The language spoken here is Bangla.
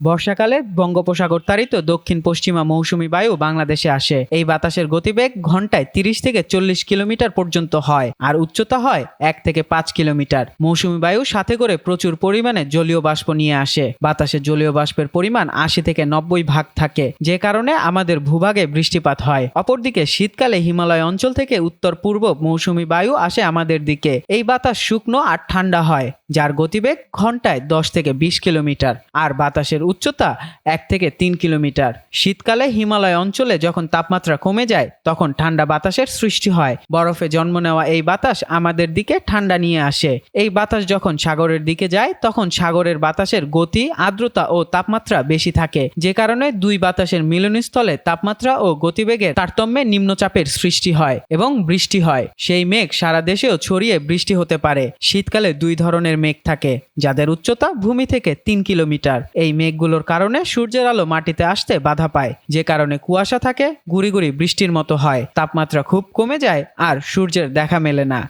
বর্ষাকালে বঙ্গোপসাগর তাড়িত দক্ষিণ পশ্চিমা মৌসুমী বায়ু বাংলাদেশে আসে। এই বাতাসের গতিবেগ ঘন্টায় 30 থেকে 40 কিলোমিটার পর্যন্ত হয় আর উচ্চতা হয় 1 থেকে 5 কিলোমিটার। মৌসুমী বায়ু সাথে করে প্রচুর পরিমাণে জলীয় বাষ্প নিয়ে আসে। বাতাসে জলীয় বাষ্পের পরিমাণ 80 থেকে 90 ভাগ থাকে, যে কারণে আমাদের ভূভাগে বৃষ্টিপাত হয়। অপরদিকে শীতকালে হিমালয় অঞ্চল থেকে উত্তর পূর্ব মৌসুমী বায়ু আসে আমাদের দিকে। এই বাতাস শুকনো আর ঠান্ডা হয়, যার গতিবেগ ঘন্টায় 10 থেকে 20 কিলোমিটার আর বাতাসের উচ্চতা 1 থেকে 3 কিলোমিটার। শীতকালে হিমালয় অঞ্চলে যখন তাপমাত্রা কমে যায় তখন ঠান্ডা বাতাসের সৃষ্টি হয়। বরফে জন্ম নেওয়া এই বাতাস আমাদের দিকে ঠান্ডা নিয়ে আসে। এই বাতাস যখন সাগরের দিকে যায় তখন সাগরের বাতাসের গতি, আর্দ্রতা ও তাপমাত্রা বেশি থাকে, যে কারণে দুই বাতাসের মিলনস্থলে তাপমাত্রা ও গতিবেগের তারতম্যে নিম্নচাপের সৃষ্টি হয় এবং বৃষ্টি হয়। সেই মেঘ সারা দেশেও ছড়িয়ে বৃষ্টি হতে পারে। শীতকালে দুই ধরনের মেঘ থাকে, যাদের উচ্চতা ভূমি থেকে 3 কিলোমিটার। এই মেঘগুলোর কারণে সূর্যের আলো মাটিতে আসতে বাধা পায়, যে কারণে কুয়াশা থাকে, গুড়ি গুড়ি বৃষ্টির মতো হয়, তাপমাত্রা খুব কমে যায় আর সূর্যের দেখা মেলে না।